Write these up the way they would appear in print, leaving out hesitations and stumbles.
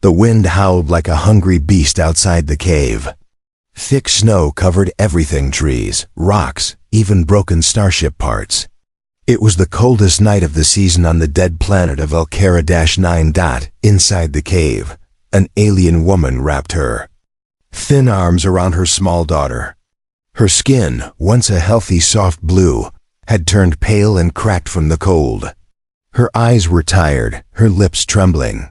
The wind howled like a hungry beast outside the cave. Thick snow covered everything: trees, rocks, even broken starship parts. It was the coldest night of the season on the dead planet of Elkara-9. Inside the cave, an alien woman wrapped her thin arms around her small daughter. Her skin, once a healthy soft blue, had turned pale and cracked from the cold. Her eyes were tired, her lips trembling.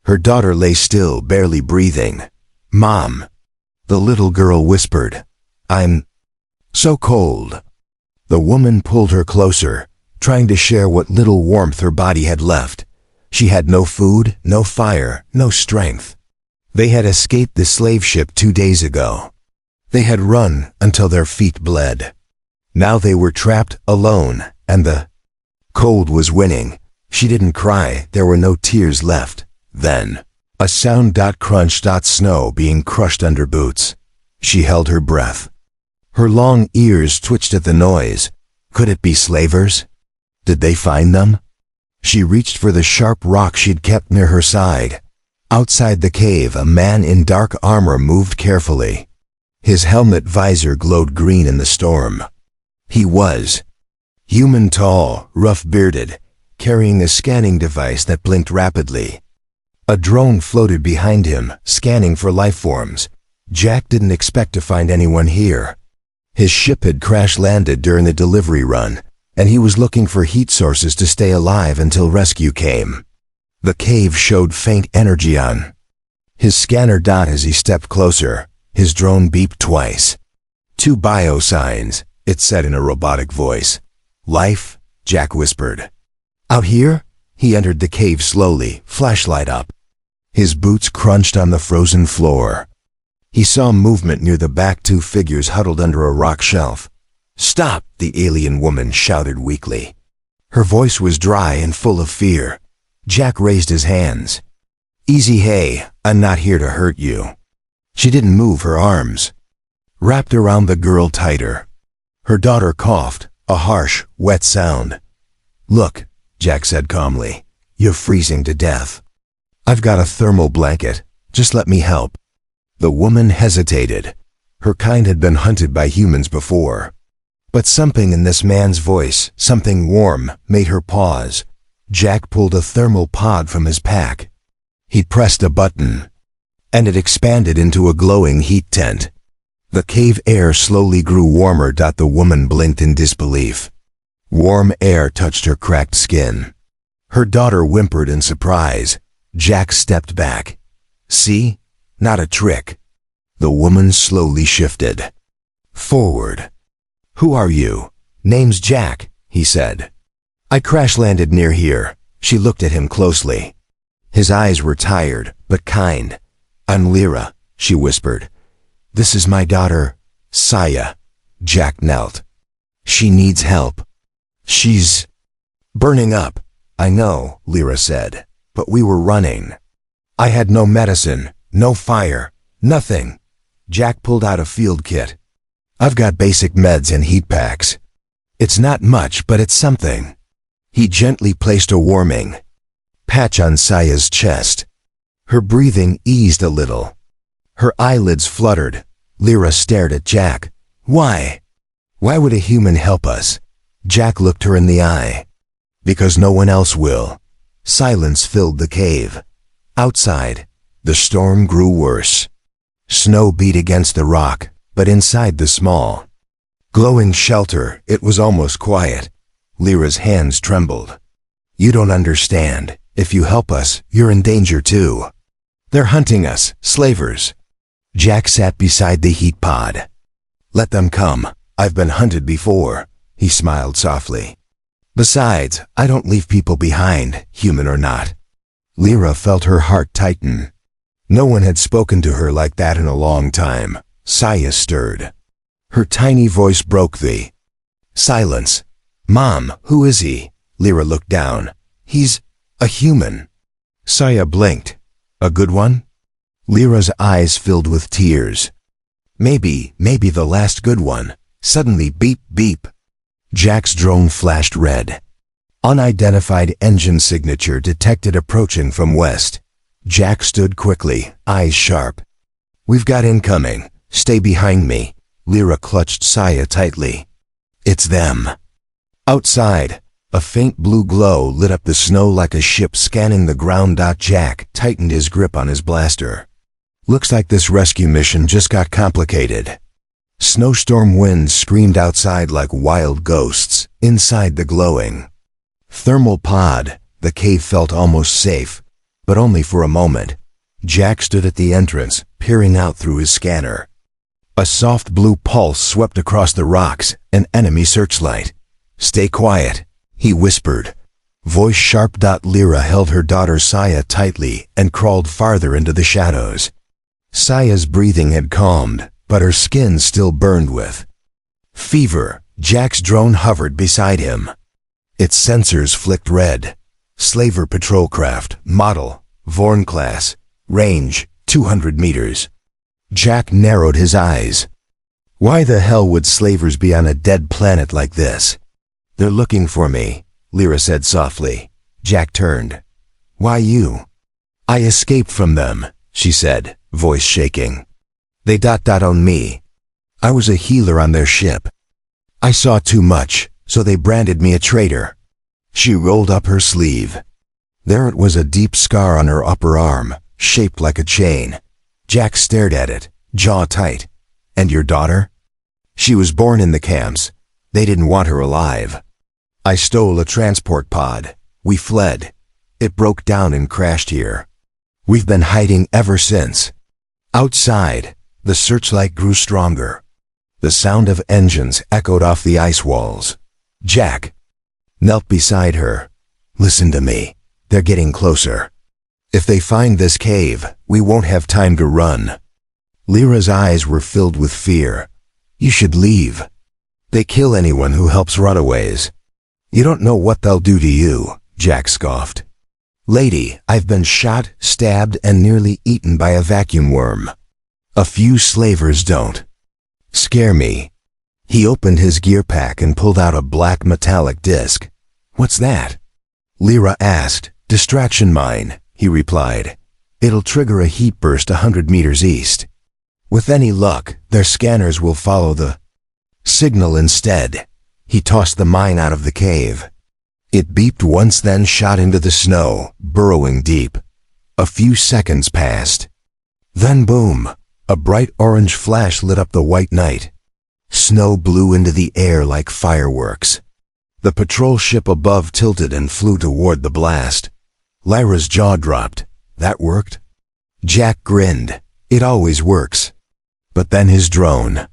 Her daughter lay still, barely breathing. "Mom," the little girl whispered, "I'm so cold." The woman pulled her closer, trying to share what little warmth her body had left. She had no food, no fire, no strength. They had escaped the slave ship 2 days ago. They had run until their feet bled. Now they were trapped, alone, and the cold was winning. She didn't cry, there were no tears left. Then, a sound: crunch, snow being crushed under boots. She held her breath. Her long ears twitched at the noise. Could it be slavers? Did they find them? She reached for the sharp rock she'd kept near her side. Outside the cave, a man in dark armor moved carefully. His helmet visor glowed green in the storm. He was human, tall, rough-bearded, carrying a scanning device that blinked rapidly. A drone floated behind him, scanning for life forms. Jack didn't expect to find anyone here. His ship had crash-landed during the delivery run, and he was looking for heat sources to stay alive until rescue came. The cave showed faint energy on his scanner. As he stepped closer, his drone beeped twice. 2 bio signs, it said in a robotic voice. "Life," Jack whispered. "Out here?" He entered the cave slowly, flashlight up. His boots crunched on the frozen floor. He saw movement near the back: 2 figures huddled under a rock shelf. "Stop!" the alien woman shouted weakly. Her voice was dry and full of fear. Jack raised his hands. "Easy, hey, I'm not here to hurt you." She didn't move, her arms wrapped around the girl tighter. Her daughter coughed, a harsh, wet sound. "Look," Jack said calmly, "you're freezing to death. I've got a thermal blanket, just let me help." The woman hesitated. Her kind had been hunted by humans before. But something in this man's voice, something warm, made her pause. Jack pulled a thermal pod from his pack. He pressed a button, and it expanded into a glowing heat tent. The cave air slowly grew warmer. The woman blinked in disbelief. Warm air touched her cracked skin. Her daughter whimpered in surprise. Jack stepped back. "See? Not a trick." The woman slowly shifted forward. "Who are you?" "Name's Jack," he said. "I crash-landed near here." She looked at him closely. His eyes were tired, but kind. "I'm Lyra," she whispered. "This is my daughter, Saya." Jack knelt. "She needs help. She's burning up." "I know," Lyra said, "but we were running. I had no medicine, no fire, nothing." Jack pulled out a field kit. "I've got basic meds and heat packs. It's not much, but it's something." He gently placed a warming patch on Saya's chest. Her breathing eased a little. Her eyelids fluttered. Lyra stared at Jack. "Why? Why would a human help us?" Jack looked her in the eye. "Because no one else will." Silence filled the cave. Outside, the storm grew worse. Snow beat against the rock, but inside the small, glowing shelter, it was almost quiet. Lyra's hands trembled. "You don't understand. If you help us, you're in danger too. They're hunting us, slavers." Jack sat beside the heat pod. "Let them come. I've been hunted before." He smiled softly. "Besides, I don't leave people behind, human or not." Lyra felt her heart tighten. No one had spoken to her like that in a long time. Saya stirred. Her tiny voice broke the silence. "Mom, who is he?" Lyra looked down. "He's a human." Saya blinked. "A good one?" Lyra's eyes filled with tears. Maybe the last good one." Suddenly, beep, beep. Jack's drone flashed red. Unidentified engine signature detected approaching from west. Jack stood quickly, eyes sharp. "We've got incoming. Stay behind me." Lyra clutched Saya tightly. "It's them." Outside, a faint blue glow lit up the snow like a ship scanning the ground. Jack tightened his grip on his blaster. "Looks like this rescue mission just got complicated." Snowstorm winds screamed outside like wild ghosts, inside the glowing thermal pod. The cave felt almost safe, but only for a moment. Jack stood at the entrance, peering out through his scanner. A soft blue pulse swept across the rocks, an enemy searchlight. "Stay quiet," he whispered. Voice sharp. Lyra held her daughter Saya tightly and crawled farther into the shadows. Saya's breathing had calmed, but her skin still burned with fever. Jack's drone hovered beside him. Its sensors flicked red. Slaver patrol craft, model, Vorn class, range, 200 meters. Jack narrowed his eyes. Why the hell would slavers be on a dead planet like this? "They're looking for me," Lyra said softly. Jack turned. "Why you?" "I escaped from them," she said, voice shaking. "They on me. I was a healer on their ship. I saw too much, so they branded me a traitor." She rolled up her sleeve. There it was, a deep scar on her upper arm, shaped like a chain. Jack stared at it, jaw tight. "And your daughter?" "She was born in the camps. They didn't want her alive. I stole a transport pod. We fled. It broke down and crashed here. We've been hiding ever since." Outside, the searchlight grew stronger. The sound of engines echoed off the ice walls. Jack knelt beside her. "Listen to me. They're getting closer. If they find this cave, we won't have time to run." Lyra's eyes were filled with fear. "You should leave. They kill anyone who helps runaways." "You don't know what they'll do to you," Jack scoffed. "Lady, I've been shot, stabbed, and nearly eaten by a vacuum worm. A few slavers don't scare me." He opened his gear pack and pulled out a black metallic disc. "What's that?" Lyra asked. "Distraction mine," he replied. "It'll trigger a heat burst 100 meters east. With any luck, their scanners will follow the signal instead." He tossed the mine out of the cave. It beeped once, then shot into the snow, burrowing deep. A few seconds passed. Then boom! A bright orange flash lit up the white night. Snow blew into the air like fireworks. The patrol ship above tilted and flew toward the blast. Lyra's jaw dropped. "That worked?" Jack grinned. "It always works." But then his drone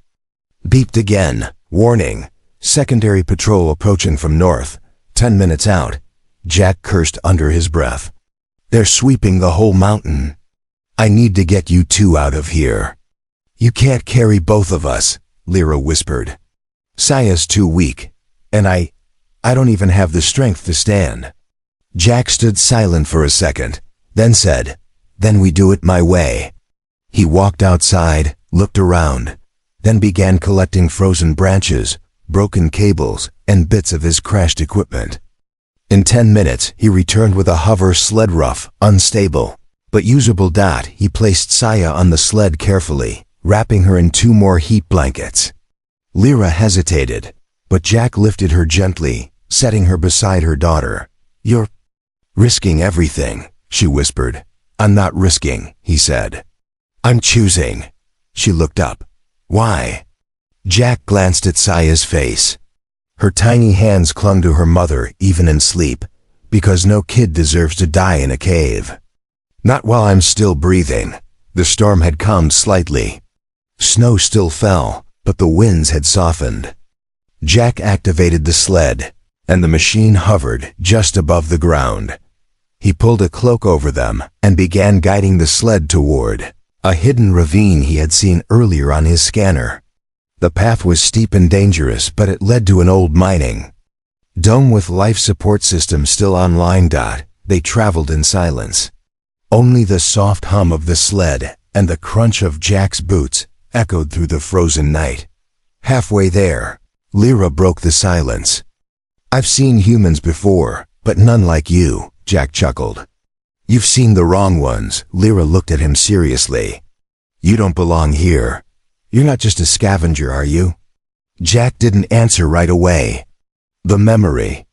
beeped again. "Warning. Secondary patrol approaching from north. 10 minutes out." Jack cursed under his breath. "They're sweeping the whole mountain. I need to get you two out of here." "You can't carry both of us," Lyra whispered. "Saya's too weak. And I don't even have the strength to stand." Jack stood silent for a second, then said, "Then we do it my way." He walked outside, looked around, then began collecting frozen branches, broken cables, and bits of his crashed equipment. In 10 minutes, he returned with a hover sled, rough, unstable, but usable. He placed Saya on the sled carefully, wrapping her in 2 more heat blankets. Lyra hesitated, but Jack lifted her gently, setting her beside her daughter. "You're risking everything," she whispered. "I'm not risking," he said. "I'm choosing." She looked up. "Why?" Jack glanced at Saya's face. Her tiny hands clung to her mother even in sleep, because no kid deserves to die in a cave. "Not while I'm still breathing." The storm had calmed slightly. Snow still fell, but the winds had softened. Jack activated the sled, and the machine hovered just above the ground. He pulled a cloak over them and began guiding the sled toward a hidden ravine he had seen earlier on his scanner. The path was steep and dangerous, but it led to an old mining dome with life support system still online. They traveled in silence. Only the soft hum of the sled and the crunch of Jack's boots echoed through the frozen night. Halfway there, Lyra broke the silence. "I've seen humans before, but none like you," Jack chuckled. You've seen the wrong ones. Lyra looked at him seriously. You don't belong here. You're not just a scavenger, are you? Jack didn't answer right away. The memory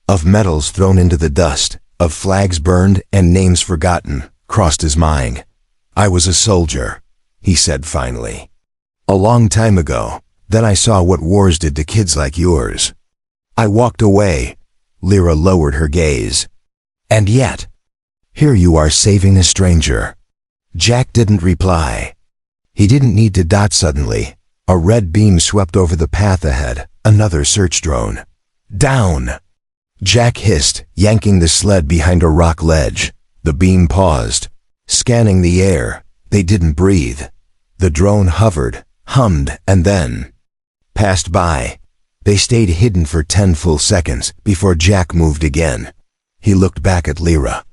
of medals thrown into the dust, of flags burned and names forgotten, crossed his mind. I was a soldier, he said finally. A long time ago. Then I saw what wars did to kids like yours. I walked away. Lyra lowered her gaze. And yet, here you are saving a stranger. Jack didn't reply. He didn't need to dot suddenly. A red beam swept over the path ahead, another search drone. Down! Jack hissed, yanking the sled behind a rock ledge. The beam paused. Scanning the air, they didn't breathe. The drone hovered, hummed, and then passed by. They stayed hidden for 10 full seconds before Jack moved again. He looked back at Lyra.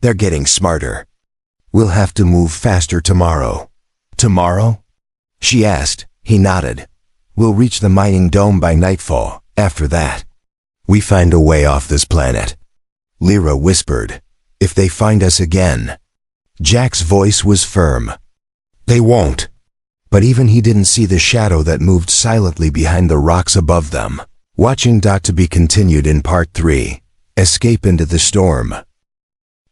They're getting smarter. We'll have to move faster tomorrow. Tomorrow? She asked. He nodded. We'll reach the mining dome by nightfall. After that, we find a way off this planet. Lyra whispered. If they find us again. Jack's voice was firm. They won't. But even he didn't see the shadow that moved silently behind the rocks above them. Watching. To be continued in Part 3. Escape into the storm.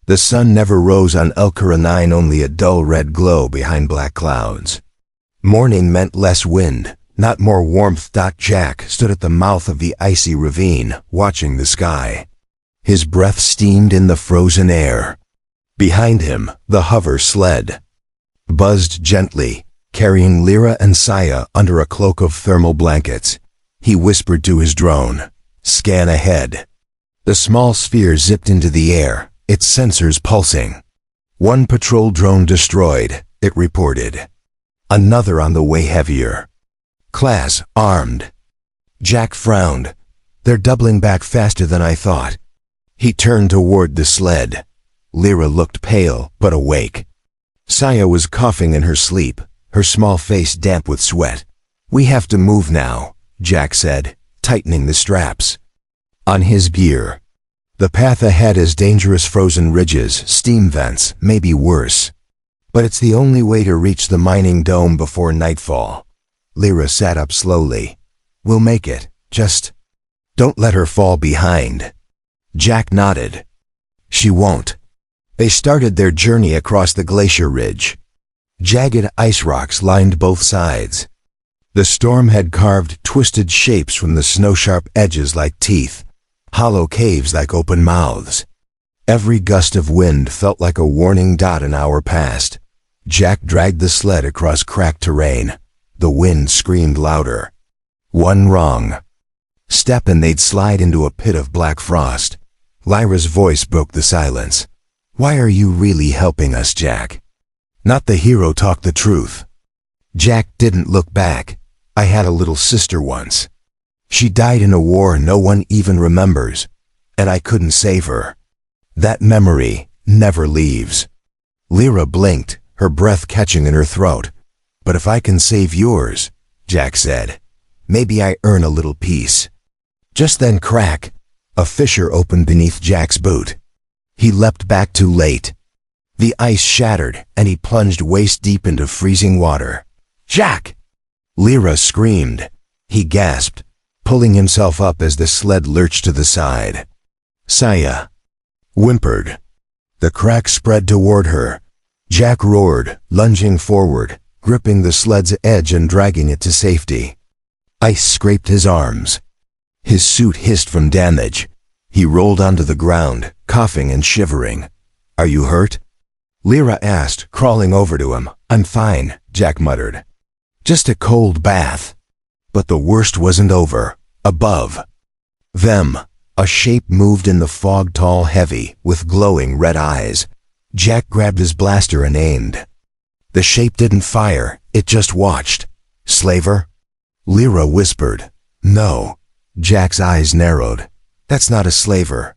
The sun never rose on Elkara 9, only a dull red glow behind black clouds. Morning meant less wind, not more warmth. Jack stood at the mouth of the icy ravine, watching the sky. His breath steamed in the frozen air. Behind him, the hover sled buzzed gently, carrying Lyra and Saya under a cloak of thermal blankets. He whispered to his drone, "Scan ahead." The small sphere zipped into the air, its sensors pulsing. One patrol drone destroyed, it reported. Another on the way, heavier. Class, armed. Jack frowned. They're doubling back faster than I thought. He turned toward the sled. Lyra looked pale, but awake. Saya was coughing in her sleep, her small face damp with sweat. "We have to move now," Jack said, tightening the straps on his gear. The path ahead is dangerous, frozen ridges, steam vents, maybe worse. But it's the only way to reach the mining dome before nightfall. Lyra sat up slowly. "We'll make it, just don't let her fall behind." Jack nodded. "She won't." They started their journey across the glacier ridge. Jagged ice rocks lined both sides. The storm had carved twisted shapes from the snow-sharp edges like teeth, hollow caves like open mouths. Every gust of wind felt like a warning. An hour passed. Jack dragged the sled across cracked terrain. The wind screamed louder. One wrong step and they'd slide into a pit of black frost. Lyra's voice broke the silence. "Why are you really helping us, Jack?" "Not the hero, talk the truth." Jack didn't look back. "I had a little sister once. She died in a war no one even remembers, and I couldn't save her. That memory never leaves." Lyra blinked, her breath catching in her throat. "But if I can save yours," Jack said, "maybe I earn a little peace." Just then, crack, a fissure opened beneath Jack's boot. He leapt back too late. The ice shattered, and he plunged waist-deep into freezing water. "Jack!" Lyra screamed. He gasped, pulling himself up as the sled lurched to the side. Saya whimpered. The crack spread toward her. Jack roared, lunging forward, gripping the sled's edge and dragging it to safety. Ice scraped his arms. His suit hissed from damage. He rolled onto the ground, coughing and shivering. "Are you hurt?" Lyra asked, crawling over to him. "I'm fine," Jack muttered. "Just a cold bath." But the worst wasn't over. Above them, a shape moved in the fog, tall, heavy, with glowing red eyes. Jack grabbed his blaster and aimed. The shape didn't fire, it just watched. "Slaver?" Lyra whispered. "No." Jack's eyes narrowed. "That's not a slaver."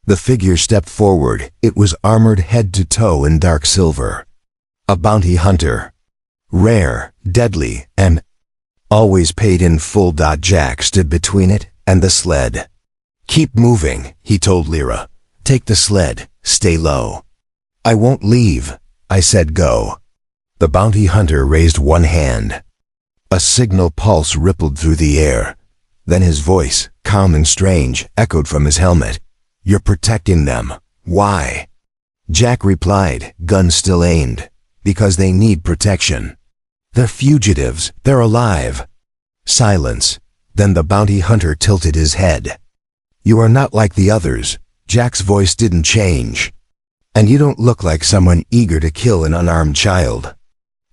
The figure stepped forward. It was armored head to toe in dark silver. A bounty hunter. Rare, deadly, and always paid in full. Jack stood between it and the sled. "Keep moving," he told Lyra. "Take the sled, stay low." I won't leave. I said go. The bounty hunter raised one hand. A signal pulse rippled through the air. Then his voice, calm and strange, echoed from his helmet. You're protecting them. Why? Jack replied, gun still aimed. Because they need protection. They're fugitives. They're alive. Silence. Then the bounty hunter tilted his head. You are not like the others. Jack's voice didn't change. And you don't look like someone eager to kill an unarmed child.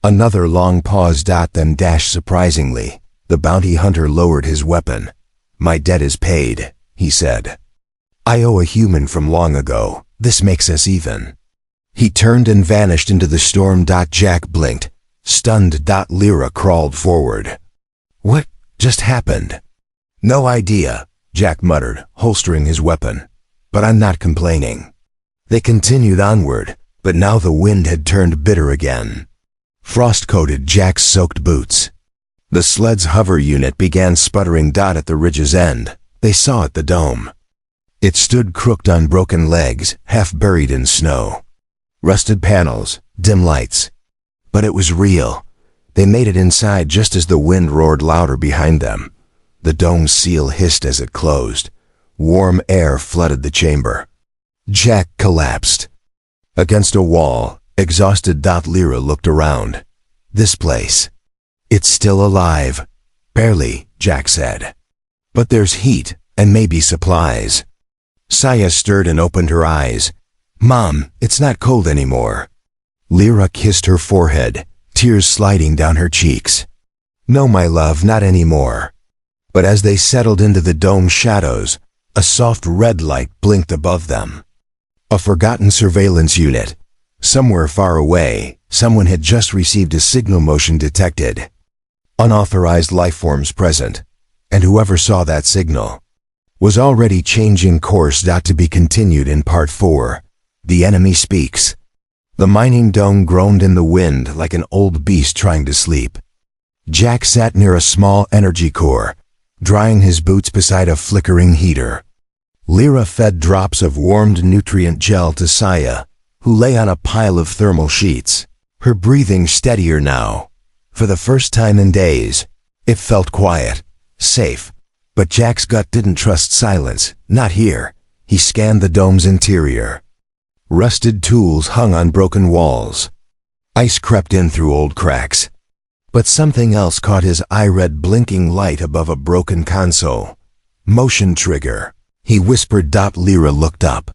Another long pause. Then dashed surprisingly. The bounty hunter lowered his weapon. My debt is paid, he said. I owe a human from long ago. This makes us even. He turned and vanished into the storm. Jack blinked. Stunned. Lyra crawled forward. What just happened? No idea, Jack muttered, holstering his weapon. But I'm not complaining. They continued onward, but now the wind had turned bitter again. Frost coated Jack's soaked boots. The sled's hover unit began sputtering. At the ridge's end, they saw it, the dome. It stood crooked on broken legs, half buried in snow. Rusted panels, dim lights. But it was real. They made it inside just as the wind roared louder behind them. The dome's seal hissed as it closed. Warm air flooded the chamber. Jack collapsed. Against a wall, exhausted. Lyra looked around. This place. It's still alive. Barely, Jack said. But there's heat, and maybe supplies. Saya stirred and opened her eyes. Mom, it's not cold anymore. Lyra kissed her forehead, tears sliding down her cheeks. No, my love, not anymore. But as they settled into the dome shadows, a soft red light blinked above them. A forgotten surveillance unit. Somewhere far away, someone had just received a signal motion detected. Unauthorized lifeforms present, and whoever saw that signal was already changing course. To be continued in Part 4. The enemy speaks. The mining dome groaned in the wind like an old beast trying to sleep. Jack sat near a small energy core, drying his boots beside a flickering heater. Lyra fed drops of warmed nutrient gel to Saya, who lay on a pile of thermal sheets, her breathing steadier now. For the first time in days, it felt quiet, safe. But Jack's gut didn't trust silence, not here. He scanned the dome's interior. Rusted tools hung on broken walls. Ice crept in through old cracks. But something else caught his eye, red blinking light above a broken console. Motion trigger, he whispered. Lyra looked up.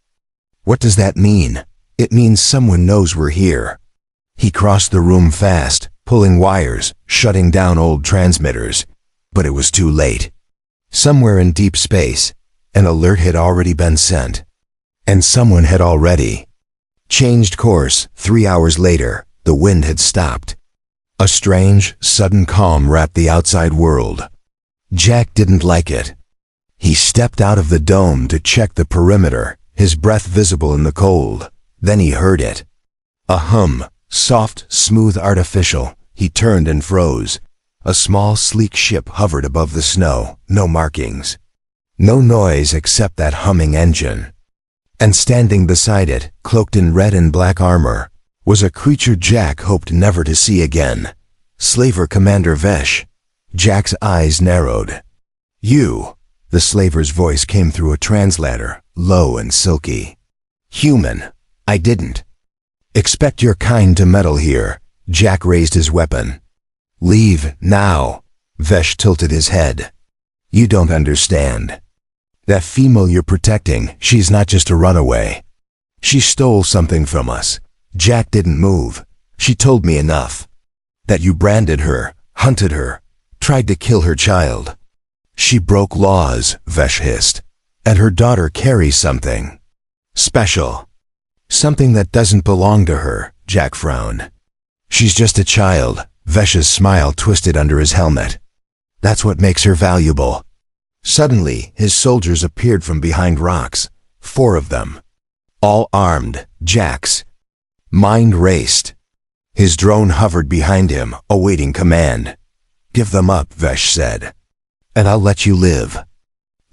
What does that mean? It means someone knows we're here. He crossed the room fast, pulling wires, shutting down old transmitters. But it was too late. Somewhere in deep space, an alert had already been sent. And someone had already changed course. 3 hours later, the wind had stopped. A strange, sudden calm wrapped the outside world. Jack didn't like it. He stepped out of the dome to check the perimeter, his breath visible in the cold. Then he heard it. A hum, soft, smooth, artificial. He turned and froze. A small, sleek ship hovered above the snow, no markings. No noise except that humming engine. And standing beside it, cloaked in red and black armor, was a creature Jack hoped never to see again. Slaver Commander Vesh. Jack's eyes narrowed. You, the slaver's voice came through a translator, low and silky. Human, I didn't expect your kind to meddle here. Jack raised his weapon. Leave, now. Vesh tilted his head. You don't understand. That female you're protecting, she's not just a runaway. She stole something from us. Jack didn't move. She told me enough. That you branded her, hunted her, tried to kill her child. She broke laws, Vesh hissed. And her daughter carries something special. Something that doesn't belong to her, Jack frowned. She's just a child. Vesh's smile twisted under his helmet. That's what makes her valuable. Suddenly, his soldiers appeared from behind rocks. 4 of them. All armed, Jack's mind raced. His drone hovered behind him, awaiting command. Give them up, Vesh said. And I'll let you live.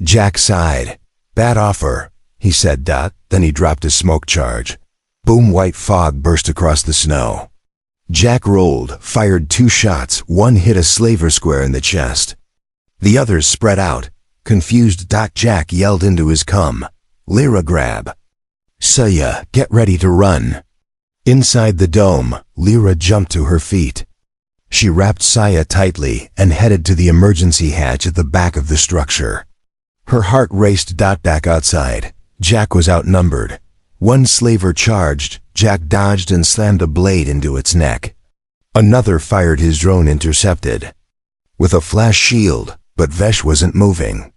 Jack sighed. Bad offer, he said. Then he dropped his smoke charge. Boom, white fog burst across the snow. Jack rolled, fired 2 shots. One hit a slaver square in the chest. The others spread out. Confused. Jack yelled into his cum. Lyra, grab. Saya, get ready to run. Inside the dome, Lyra jumped to her feet. She wrapped Saya tightly and headed to the emergency hatch at the back of the structure. Her heart raced. Back outside, Jack was outnumbered. 1 slaver charged. Jack dodged and slammed a blade into its neck. Another fired. His drone intercepted with a flash shield, but Vesh wasn't moving.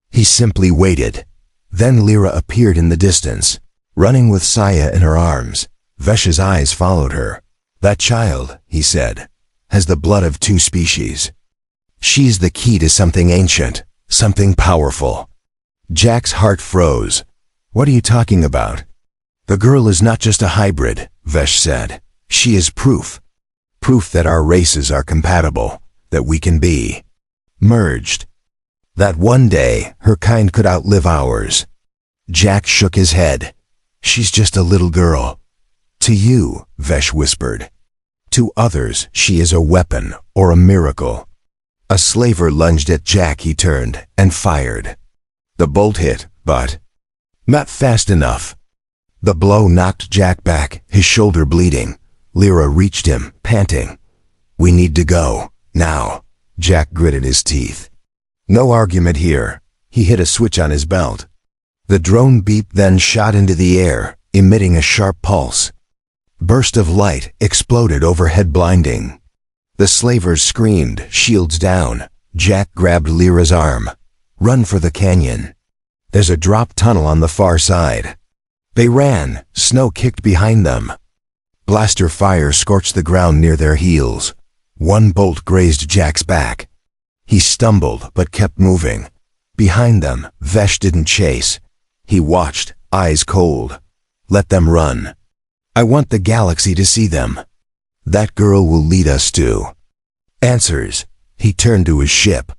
He simply waited. Then Lyra appeared in the distance, running with Saya in her arms. Vesh's eyes followed her. That child, he said, has the blood of 2 species. She's the key to something ancient, something powerful. Jack's heart froze. What are you talking about? The girl is not just a hybrid, Vesh said. She is proof. Proof that our races are compatible, that we can be merged. That one day, her kind could outlive ours. Jack shook his head. She's just a little girl. To you, Vesh whispered. To others, she is a weapon or a miracle. A slaver lunged at Jack. He turned and fired. The bolt hit, but not fast enough. The blow knocked Jack back, his shoulder bleeding. Lyra reached him, panting. We need to go, now. Jack gritted his teeth. No argument here. He hit a switch on his belt. The drone beeped, then shot into the air, emitting a sharp pulse. Burst of light exploded overhead, blinding. The slavers screamed, shields down. Jack grabbed Lyra's arm. Run for the canyon. There's a drop tunnel on the far side. They ran, snow kicked behind them. Blaster fire scorched the ground near their heels. 1 bolt grazed Jack's back. He stumbled but kept moving. Behind them, Vesh didn't chase. He watched, eyes cold. Let them run. I want the galaxy to see them. That girl will lead us to answers. He turned to his ship.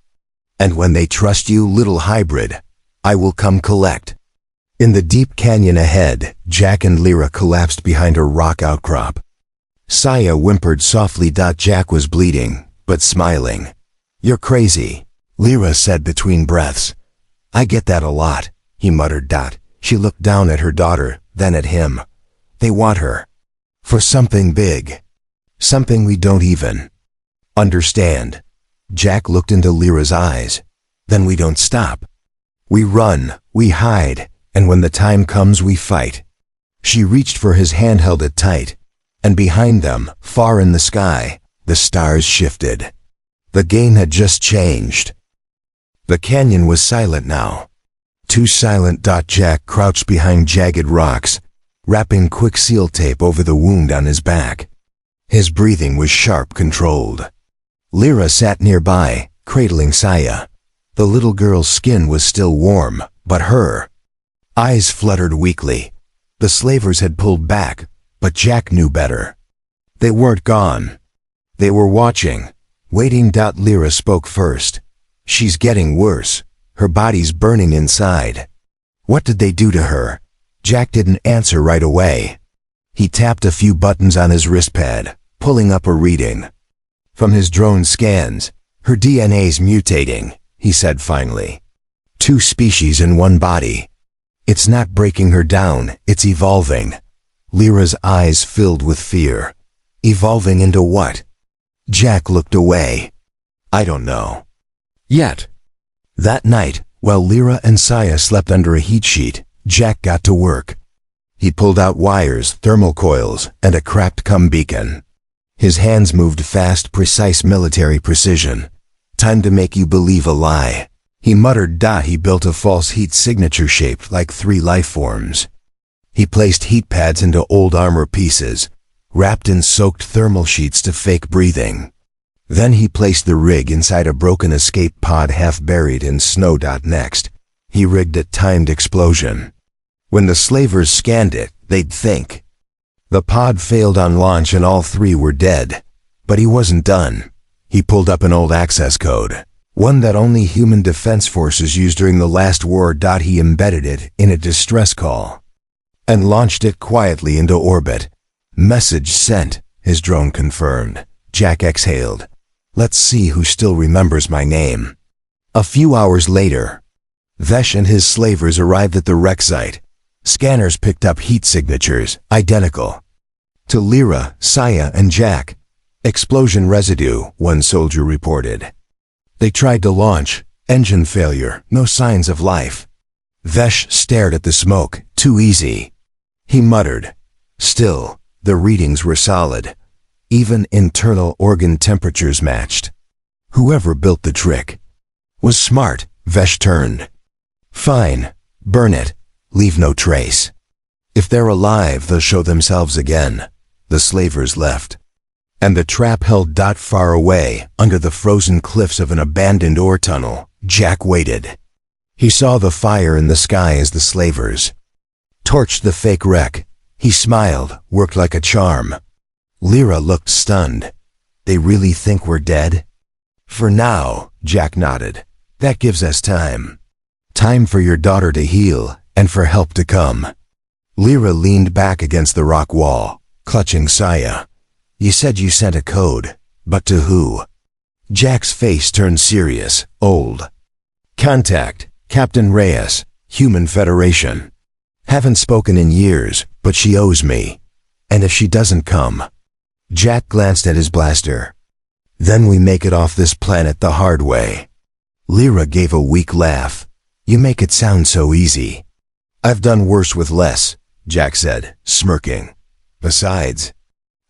And when they trust you, little hybrid, I will come collect. In the deep canyon ahead, Jack and Lyra collapsed behind a rock outcrop. Saya whimpered softly. Jack was bleeding, but smiling. You're crazy, Lyra said between breaths. I get that a lot, he muttered. She looked down at her daughter, then at him. They want her. For something big. Something we don't even understand. Jack looked into Lyra's eyes. Then we don't stop. We run, we hide, and when the time comes we fight. She reached for his hand, held it tight. And behind them, far in the sky, the stars shifted. The game had just changed. The canyon was silent now. Too silent. Jack crouched behind jagged rocks, wrapping quick seal tape over the wound on his back. His breathing was sharp, controlled. Lyra sat nearby, cradling Saya. The little girl's skin was still warm, but her eyes fluttered weakly. The slavers had pulled back, but Jack knew better. They weren't gone. They were watching, waiting. Lyra spoke first. She's getting worse. Her body's burning inside. What did they do to her? Jack didn't answer right away. He tapped a few buttons on his wristpad, pulling up a reading. From his drone scans, her DNA's mutating, he said finally. 2 species in 1 body. It's not breaking her down, it's evolving. Lyra's eyes filled with fear. Evolving into what? Jack looked away. I don't know. Yet. That night, while Lyra and Saya slept under a heat sheet, Jack got to work. He pulled out wires, thermal coils, and a cracked cum beacon. His hands moved fast, precise military precision. Time to make you believe a lie, he muttered. He built a false heat signature shaped like 3 life forms. He placed heat pads into old armor pieces, wrapped in soaked thermal sheets to fake breathing. Then he placed the rig inside a broken escape pod half buried in snow. Next, he rigged a timed explosion. When the slavers scanned it, they'd think. The pod failed on launch and all 3 were dead. But he wasn't done. He pulled up an old access code, one that only human defense forces used during the last war. He embedded it in a distress call. and launched it quietly into orbit. Message sent, his drone confirmed. Jack exhaled. Let's see who still remembers my name. A few hours later, Vesh and his slavers arrived at the wreck site. Scanners picked up heat signatures, identical to Lyra, Saya, and Jack. Explosion residue, one soldier reported. They tried to launch. Engine failure, no signs of life. Vesh stared at the smoke. Too easy. He muttered. Still, the readings were solid. Even internal organ temperatures matched. Whoever built the trick was smart. Vesh turned. Fine. Burn it. Leave no trace. If they're alive, they'll show themselves again. The slavers left. And the trap held far away, under the frozen cliffs of an abandoned ore tunnel. Jack waited. He saw the fire in the sky as the slavers torched the fake wreck. He smiled, worked like a charm. Lyra looked stunned. They really think we're dead? For now, Jack nodded. That gives us time. Time for your daughter to heal, and for help to come. Lyra leaned back against the rock wall, clutching Saya. You said you sent a code, but to who? Jack's face turned serious, old. Contact, Captain Reyes, Human Federation. Haven't spoken in years, but she owes me. And if she doesn't come... Jack glanced at his blaster. Then we make it off this planet the hard way. Lyra gave a weak laugh. You make it sound so easy. I've done worse with less, Jack said, smirking. Besides,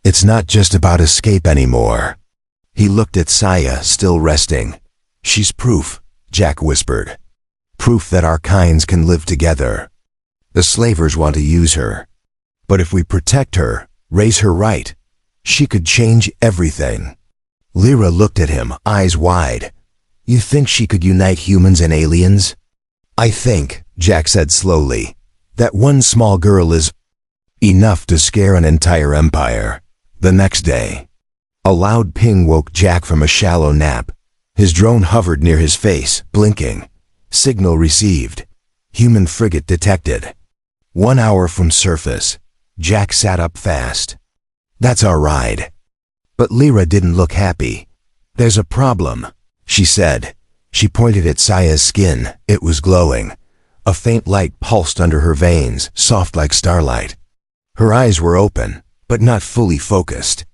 it's not just about escape anymore. He looked at Saya, still resting. She's proof, Jack whispered. Proof that our kinds can live together. The slavers want to use her. But if we protect her, raise her right, she could change everything. Lyra looked at him, eyes wide. You think she could unite humans and aliens? I think, Jack said slowly, that one small girl is enough to scare an entire empire. The next day, a loud ping woke Jack from a shallow nap. His drone hovered near his face, blinking. Signal received. Human frigate detected. 1 hour from surface. Jack sat up fast. That's our ride. But Lyra didn't look happy. There's a problem, she said. She pointed at Saya's skin. It was glowing. A faint light pulsed under her veins, soft like starlight. Her eyes were open, but not fully focused.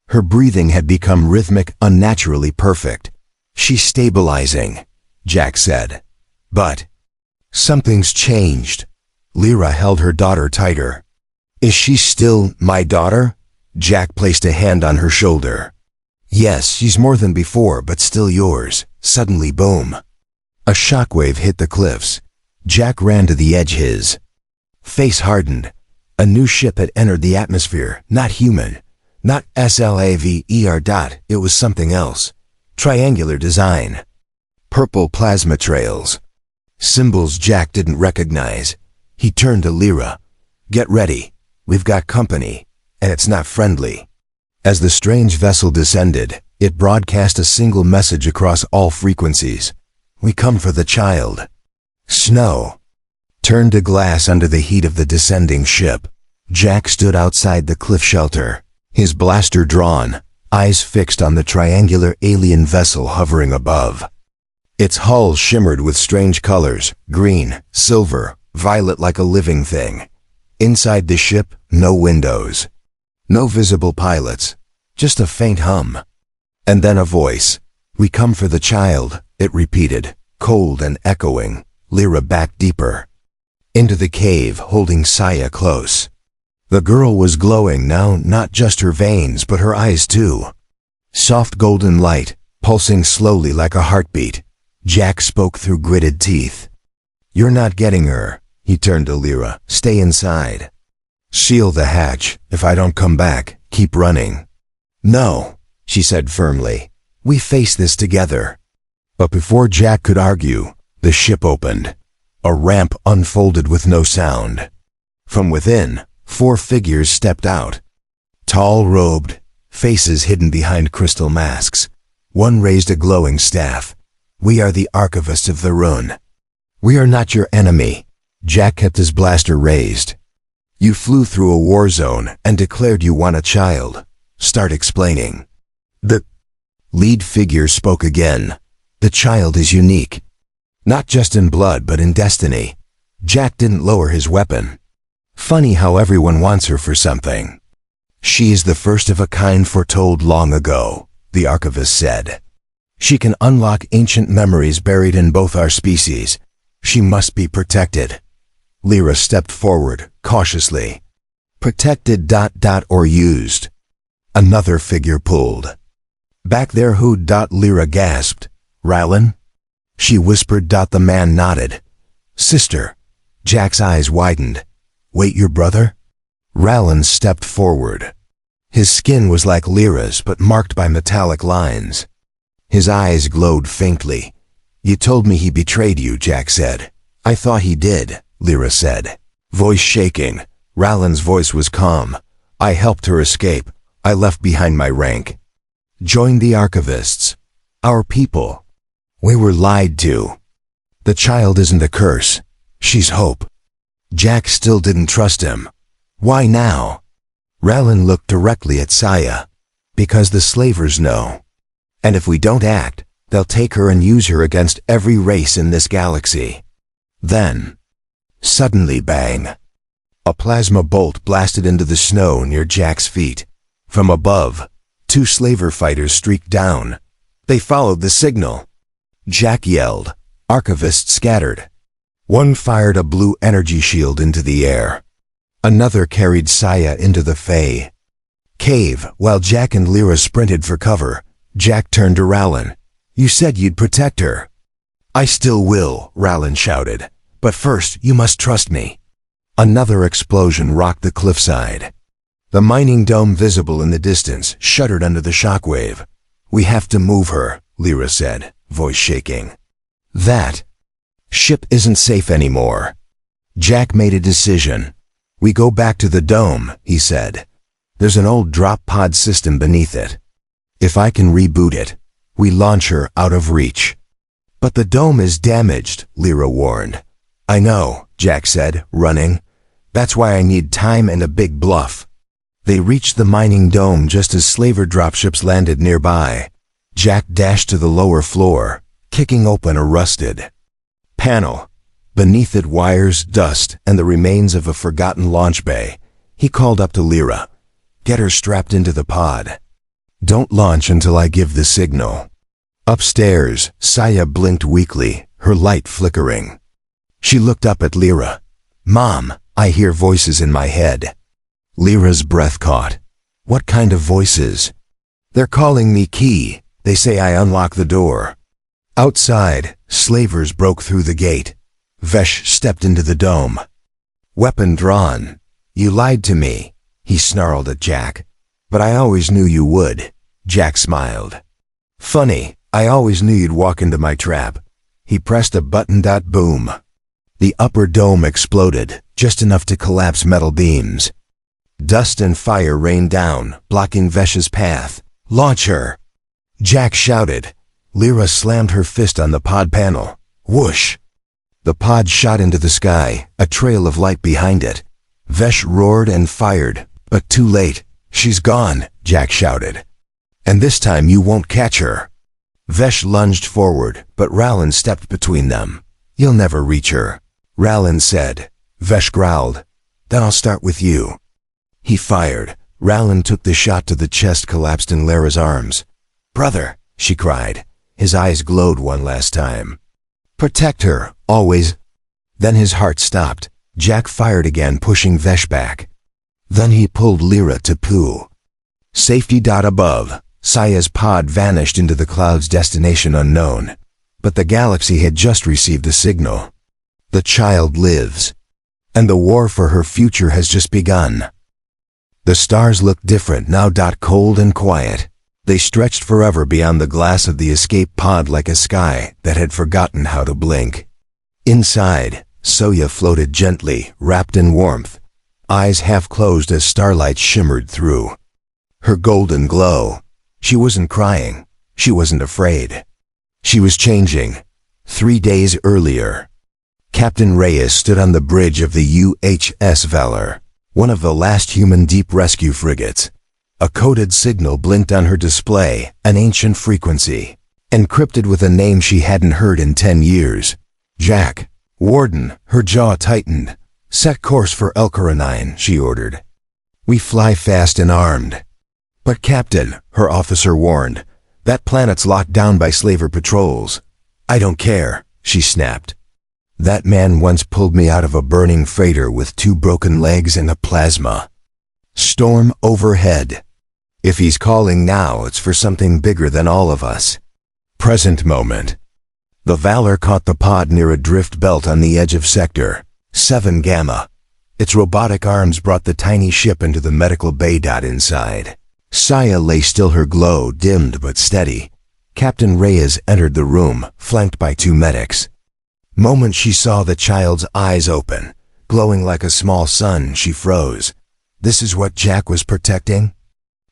Her breathing had become rhythmic, unnaturally perfect. She's stabilizing, Jack said. But something's changed. Lyra held her daughter tighter. Is she still my daughter? Jack placed a hand on her shoulder. Yes, she's more than before, but still yours. Suddenly, boom. A shockwave hit the cliffs. Jack ran to the edge, his face hardened. A new ship had entered the atmosphere, not human. Not SLAVER. It was something else. Triangular design. Purple plasma trails. Symbols Jack didn't recognize. He turned to Lyra. Get ready. We've got company, and it's not friendly. As the strange vessel descended, it broadcast a single message across all frequencies. We come for the child. Snow turned to glass under the heat of the descending ship. Jack stood outside the cliff shelter, his blaster drawn, eyes fixed on the triangular alien vessel hovering above. Its hull shimmered with strange colors, green, silver, violet, like a living thing. Inside the ship, no windows. No visible pilots, just a faint hum. And then a voice. We come for the child, it repeated, cold and echoing. Lyra backed deeper into the cave, holding Saya close. The girl was glowing now, not just her veins, but her eyes too. Soft golden light, pulsing slowly like a heartbeat. Jack spoke through gritted teeth. You're not getting her, he turned to Lyra. Stay inside. Seal the hatch. If I don't come back, keep running. No, she said firmly. We face this together. But before Jack could argue, the ship opened. A ramp unfolded with no sound. From within, 4 figures stepped out. Tall robed, faces hidden behind crystal masks. One raised a glowing staff. We are the archivists of the rune. We are not your enemy. Jack kept his blaster raised. You flew through a war zone and declared you want a child. Start explaining. The lead figure spoke again. The child is unique. Not just in blood, but in destiny. Jack didn't lower his weapon. Funny how everyone wants her for something. She is the first of a kind foretold long ago, the archivist said. She can unlock ancient memories buried in both our species. She must be protected. Lyra stepped forward, cautiously. Protected ... or used. Another figure pulled. Back there who ... Lyra gasped. Rowland? She whispered. The man nodded. Sister. Jack's eyes widened. Wait, your brother? Rowland stepped forward. His skin was like Lyra's, but marked by metallic lines. His eyes glowed faintly. You told me he betrayed you, Jack said. I thought he did, Lyra said, voice shaking. Rowland's voice was calm. I helped her escape. I left behind my rank. Joined the archivists. Our people. We were lied to. The child isn't a curse. She's hope. Jack still didn't trust him. Why now? Rowland looked directly at Saya. Because the slavers know. And if we don't act, they'll take her and use her against every race in this galaxy. Then, suddenly bang. A plasma bolt blasted into the snow near Jack's feet. From above, 2 slaver fighters streaked down. They followed the signal. Jack yelled. Archivists scattered. One fired a blue energy shield into the air. Another carried Saya into the Fey cave. While Jack and Lyra sprinted for cover, Jack turned to Rowland. You said you'd protect her. I still will, Rowland shouted. But first, you must trust me. Another explosion rocked the cliffside. The mining dome visible in the distance shuddered under the shockwave. We have to move her, Lyra said, voice shaking. That ship isn't safe anymore. Jack made a decision. We go back to the dome, he said. There's an old drop pod system beneath it. If I can reboot it, we launch her out of reach. But the dome is damaged, Lyra warned. I know, Jack said, running. That's why I need time and a big bluff. They reached the mining dome just as slaver dropships landed nearby. Jack dashed to the lower floor, kicking open a rusted panel. Beneath it, wires, dust, and the remains of a forgotten launch bay. He called up to Lyra. Get her strapped into the pod. Don't launch until I give the signal. Upstairs, Saya blinked weakly, her light flickering. She looked up at Lyra. Mom, I hear voices in my head. Lyra's breath caught. What kind of voices? They're calling me Key. They say I unlock the door. Outside, slavers broke through the gate. Vesh stepped into the dome. Weapon drawn. You lied to me, he snarled at Jack. But I always knew you would, Jack smiled. Funny, I always knew you'd walk into my trap. He pressed a button. Boom. The upper dome exploded, just enough to collapse metal beams. Dust and fire rained down, blocking Vesh's path. Launch her! Jack shouted. Lyra slammed her fist on the pod panel. Whoosh! The pod shot into the sky, a trail of light behind it. Vesh roared and fired, but too late. She's gone, Jack shouted. And this time you won't catch her. Vesh lunged forward, but Rowland stepped between them. You'll never reach her, Rowland said. Vesh growled. Then I'll start with you. He fired. Rowland took the shot to the chest, collapsed in Lyra's arms. Brother, she cried. His eyes glowed one last time. Protect her, always. Then his heart stopped. Jack fired again, pushing Vesh back. Then he pulled Lyra to poo. Safety. Above, Saya's pod vanished into the clouds, destination unknown. But the galaxy had just received a signal. The child lives. And the war for her future has just begun. The stars looked different now. Cold and quiet. They stretched forever beyond the glass of the escape pod like a sky that had forgotten how to blink. Inside, Soya floated gently, wrapped in warmth, eyes half closed as starlight shimmered through her golden glow. She wasn't crying. She wasn't afraid. She was changing. 3 days earlier, Captain Reyes stood on the bridge of the UHS Valor. one of the last human deep rescue frigates. A coded signal blinked on her display, an ancient frequency, encrypted with a name she hadn't heard in 10 years. Jack. Warden, her jaw tightened. Set course for Elkaranine, she ordered. We fly fast and armed. But Captain, her officer warned, that planet's locked down by slaver patrols. I don't care, she snapped. That man once pulled me out of a burning freighter with 2 broken legs and a plasma. Storm overhead. If he's calling now, it's for something bigger than all of us. Present moment. The Valor caught the pod near a drift belt on the edge of Sector 7 Gamma. Its robotic arms brought the tiny ship into the medical bay. Inside, Saya lay still, her glow dimmed but steady. Captain Reyes entered the room, flanked by 2 medics. Moment she saw the child's eyes open, glowing like a small sun, she froze. This is what Jack was protecting?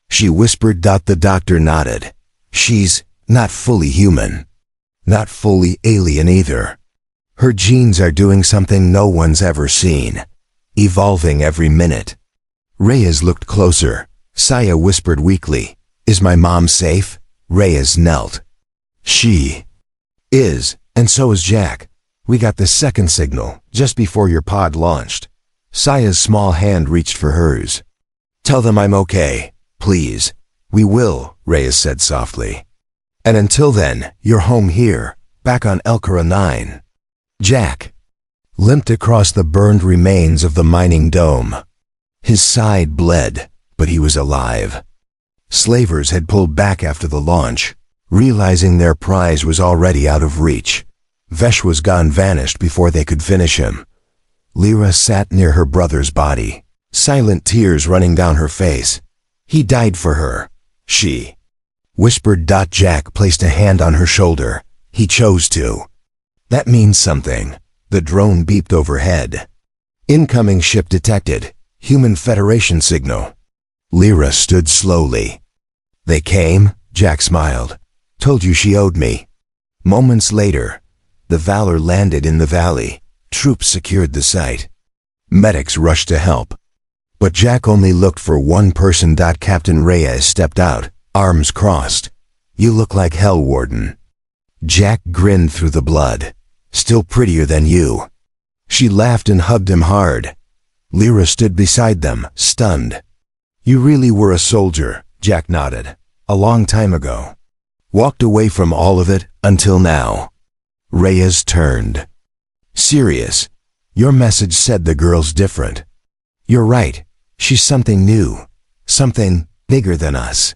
She whispered. The doctor nodded. She's not fully human. Not fully alien either. Her genes are doing something no one's ever seen. Evolving every minute. Reyes looked closer. Saya whispered weakly, "Is my mom safe?" Reyes knelt. She is, and so is Jack. We got the second signal, just before your pod launched. Saya's small hand reached for hers. Tell them I'm okay, please. We will, Reyes said softly. And until then, you're home here, back on Elkaranine. Jack limped across the burned remains of the mining dome. His side bled, but he was alive. Slavers had pulled back after the launch, realizing their prize was already out of reach. Vesh was gone, vanished before they could finish him. Lyra sat near her brother's body, silent tears running down her face. He died for her, she whispered. Jack placed a hand on her shoulder. He chose to. That means something. The drone beeped overhead. Incoming ship detected. Human Federation signal. Lyra stood slowly. They came, Jack smiled. Told you she owed me. Moments later, the Valor landed in the valley. Troops secured the site. Medics rushed to help. But Jack only looked for one person. Captain Reyes stepped out, arms crossed. You look like hell, Warden. Jack grinned through the blood. Still prettier than you. She laughed and hugged him hard. Lyra stood beside them, stunned. You really were a soldier, Jack nodded. A long time ago. Walked away from all of it, until now. Reyes turned. Serious. Your message said the girl's different. You're right. She's something new. Something bigger than us.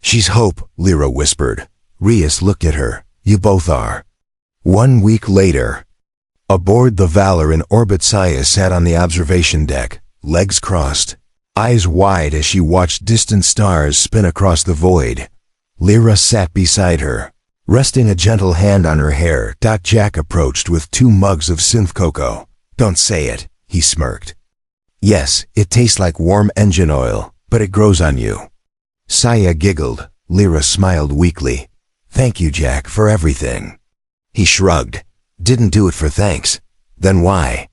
She's hope, Lyra whispered. Reyes looked at her. You both are. 1 week later. Aboard the Valor in orbit, Saya sat on the observation deck, legs crossed, eyes wide as she watched distant stars spin across the void. Lyra sat beside her, resting a gentle hand on her hair. Jack approached with 2 mugs of synth cocoa. Don't say it, he smirked. Yes, it tastes like warm engine oil, but it grows on you. Saya giggled. Lyra smiled weakly. Thank you, Jack, for everything. He shrugged. Didn't do it for thanks. Then why?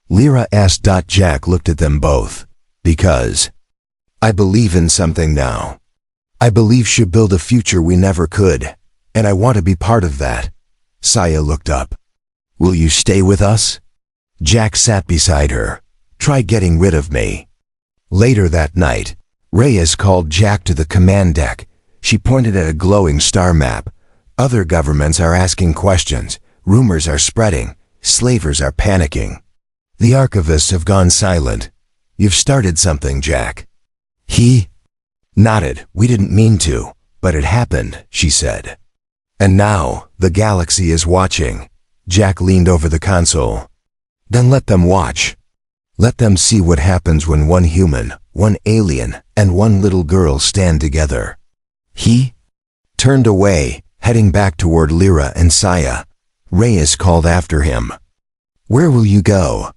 Lyra asked. Jack looked at them both. Because I believe in something now. I believe she'll build a future we never could, and I want to be part of that. Saya looked up. Will you stay with us? Jack sat beside her. Try getting rid of me. Later that night, Reyes called Jack to the command deck. She pointed at a glowing star map. Other governments are asking questions. Rumors are spreading. Slavers are panicking. The archivists have gone silent. You've started something, Jack. He nodded. We didn't mean to, but it happened, she said. And now, the galaxy is watching. Jack leaned over the console. Then let them watch. Let them see what happens when one human, one alien, and one little girl stand together. He turned away, heading back toward Lyra and Saya. Reyes called after him. Where will you go?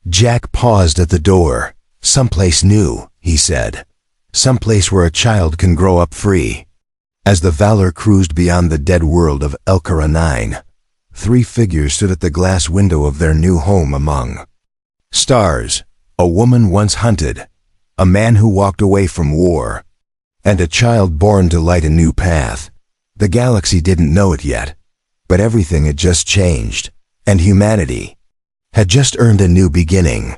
Jack paused at the door. Someplace new, he said. Someplace where a child can grow up free. As the Valor cruised beyond the dead world of Elkaranine, 3 figures stood at the glass window of their new home among stars. A woman once hunted, a man who walked away from war, and a child born to light a new path. The galaxy didn't know it yet, but everything had just changed, and humanity had just earned a new beginning.